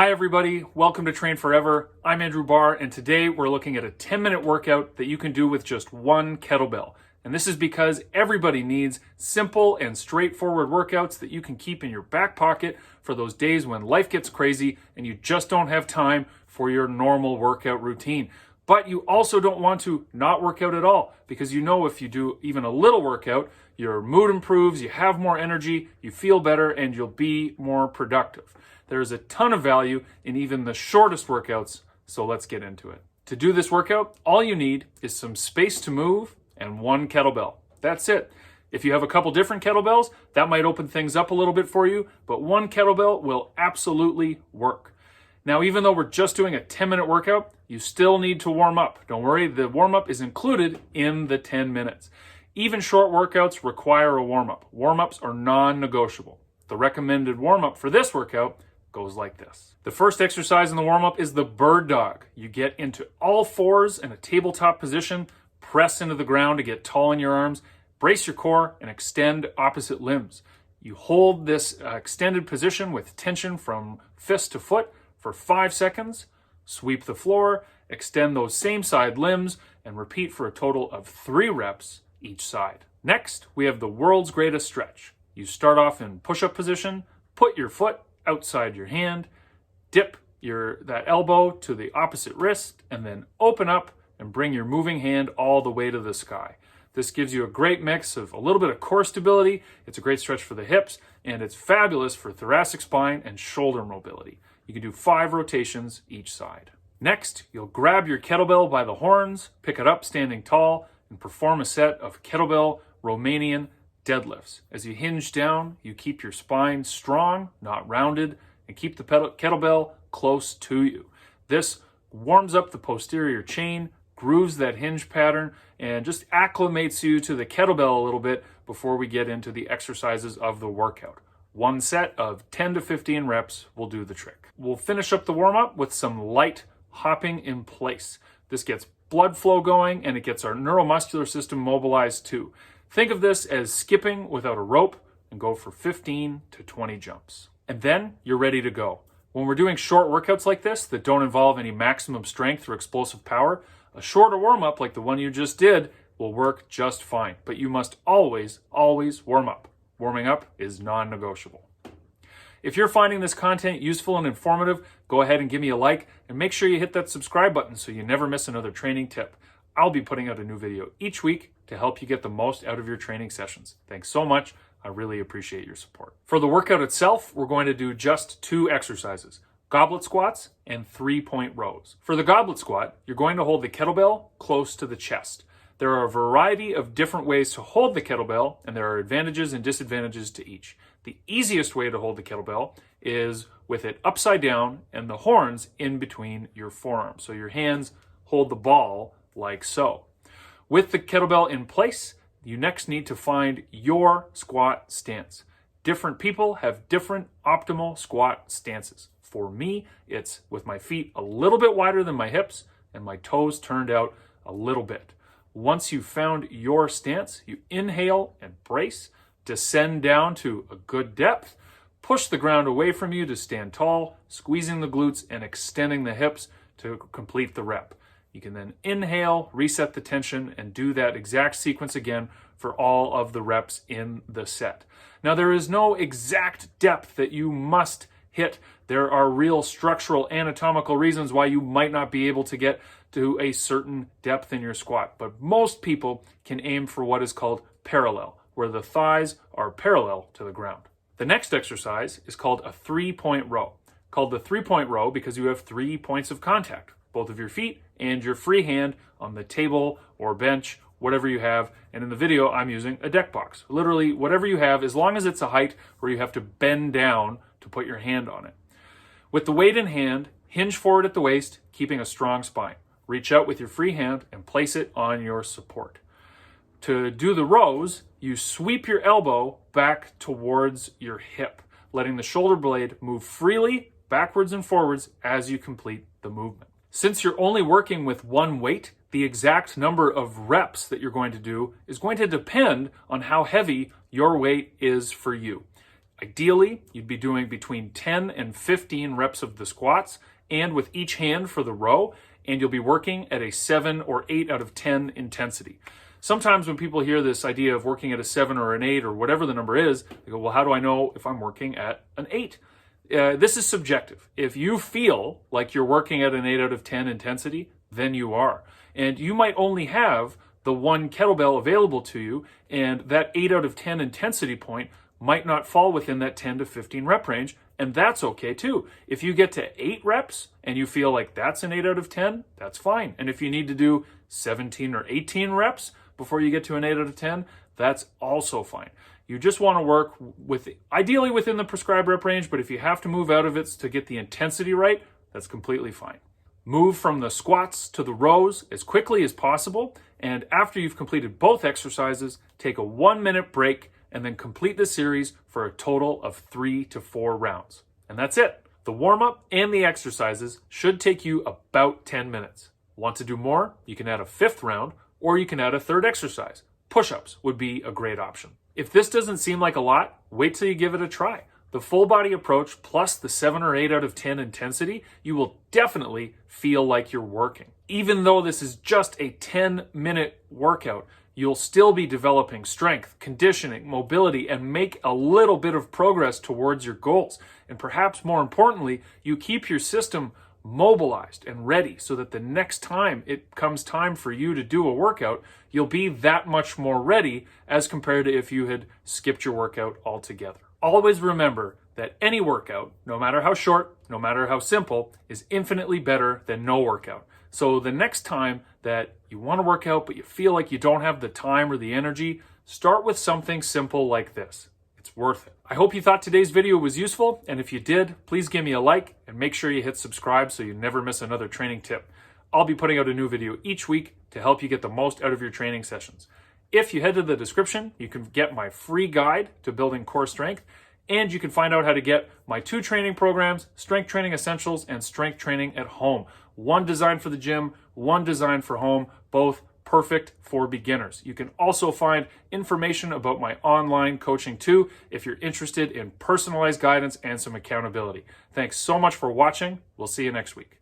Hi everybody, welcome to Train Forever. I'm Andrew Barr, and today we're looking at a 10-minute workout that you can do with just one kettlebell. And this is because everybody needs simple and straightforward workouts that you can keep in your back pocket for those days when life gets crazy and you just don't have time for your normal workout routine. But you also don't want to not work out at all, because you know if you do even a little workout, your mood improves, you have more energy, you feel better, and you'll be more productive. There's a ton of value in even the shortest workouts, so let's get into it. To do this workout, all you need is some space to move and one kettlebell. That's it. If you have a couple different kettlebells, that might open things up a little bit for you, but one kettlebell will absolutely work. Now, even though we're just doing a 10-minute workout, you still need to warm up. Don't worry, the warm-up is included in the 10 minutes. Even short workouts require a warm-up. Warm-ups are non-negotiable. The recommended warm-up for this workout goes like this. The first exercise in the warm-up is the bird dog. You get into all fours in a tabletop position, press into the ground to get tall in your arms, brace your core, and extend opposite limbs. You hold this extended position with tension from fist to foot for 5 seconds, sweep the floor, extend those same side limbs, and repeat for a total of 3 reps each side. Next, we have the world's greatest stretch. You start off in push-up position, put your foot outside your hand, dip that elbow to the opposite wrist, and then open up and bring your moving hand all the way to the sky. This gives you a great mix of a little bit of core stability, it's a great stretch for the hips, and it's fabulous for thoracic spine and shoulder mobility. You can do 5 rotations each side. Next, you'll grab your kettlebell by the horns, pick it up standing tall, and perform a set of kettlebell Romanian deadlifts. As you hinge down, you keep your spine strong, not rounded, and keep the kettlebell close to you. This warms up the posterior chain, grooves that hinge pattern, and just acclimates you to the kettlebell a little bit before we get into the exercises of the workout. One set of 10 to 15 reps will do the trick. We'll finish up the warm-up with some light hopping in place. This gets blood flow going, and it gets our neuromuscular system mobilized too. Think of this as skipping without a rope, and go for 15 to 20 jumps. And then you're ready to go. When we're doing short workouts like this that don't involve any maximum strength or explosive power, a shorter warm-up like the one you just did will work just fine. But you must always warm up. Warming up is non-negotiable. If you're finding this content useful and informative, go ahead and give me a like, and make sure you hit that subscribe button so you never miss another training tip. I'll be putting out a new video each week to help you get the most out of your training sessions. Thanks so much. I really appreciate your support. For the workout itself, we're going to do just 2 exercises: goblet squats and 3-point rows. For the goblet squat, you're going to hold the kettlebell close to the chest. There are a variety of different ways to hold the kettlebell, and there are advantages and disadvantages to each. The easiest way to hold the kettlebell is with it upside down and the horns in between your forearms. So your hands hold the ball like so. With the kettlebell in place, you next need to find your squat stance. Different people have different optimal squat stances. For me, it's with my feet a little bit wider than my hips and my toes turned out a little bit. Once you've found your stance, you inhale and brace, descend down to a good depth, push the ground away from you to stand tall, squeezing the glutes and extending the hips to complete the rep. You can then inhale, reset the tension, and do that exact sequence again for all of the reps in the set. Now, there is no exact depth that you must hit. There are real structural anatomical reasons why you might not be able to get to a certain depth in your squat, but most people can aim for what is called parallel, where the thighs are parallel to the ground. The next exercise is called a 3-point row. Called the 3-point row because you have 3 points of contact, both of your feet and your free hand on the table or bench, whatever you have. And in the video, I'm using a deck box. Literally, whatever you have, as long as it's a height where you have to bend down to put your hand on it. With the weight in hand, hinge forward at the waist, keeping a strong spine. Reach out with your free hand and place it on your support. To do the rows, you sweep your elbow back towards your hip, letting the shoulder blade move freely backwards and forwards as you complete the movement. Since you're only working with one weight, the exact number of reps that you're going to do is going to depend on how heavy your weight is for you. Ideally, you'd be doing between 10 and 15 reps of the squats and with each hand for the row, and you'll be working at a 7 or 8 out of 10 intensity. Sometimes when people hear this idea of working at a 7 or an 8 or whatever the number is, they go, well, how do I know if I'm working at an 8? This is subjective. If you feel like you're working at an 8 out of 10 intensity, then you are. And you might only have the one kettlebell available to you, and that 8 out of 10 intensity point might not fall within that 10 to 15 rep range, and that's okay too. If you get to 8 reps and you feel like that's an 8 out of 10, that's fine. And if you need to do 17 or 18 reps before you get to an 8 out of 10, that's also fine. You just want to work ideally within the prescribed rep range, but if you have to move out of it to get the intensity right, that's completely fine. Move from the squats to the rows as quickly as possible, and after you've completed both exercises, take a 1-minute break and then complete the series for a total of 3 to 4 rounds. And that's it. The warm-up and the exercises should take you about 10 minutes. Want to do more? You can add a 5th round, or you can add a 3rd exercise. Push-ups would be a great option. If this doesn't seem like a lot, wait till you give it a try. The full body approach plus the 7 or 8 out of 10 intensity, you will definitely feel like you're working. Even though this is just a 10-minute workout, you'll still be developing strength, conditioning, mobility, and make a little bit of progress towards your goals. And perhaps more importantly, you keep your system mobilized and ready so that the next time it comes time for you to do a workout, you'll be that much more ready as compared to if you had skipped your workout altogether. Always remember that any workout, no matter how short, no matter how simple, is infinitely better than no workout. So the next time that you want to work out but you feel like you don't have the time or the energy, start with something simple like this. It's worth it. I hope you thought today's video was useful, and if you did, please give me a like and make sure you hit subscribe so you never miss another training tip. I'll be putting out a new video each week to help you get the most out of your training sessions. If you head to the description, you can get my free guide to building core strength, and you can find out how to get my 2 training programs, Strength Training Essentials and Strength Training at Home. One designed for the gym, one designed for home, both perfect for beginners. You can also find information about my online coaching too if you're interested in personalized guidance and some accountability. Thanks so much for watching. We'll see you next week.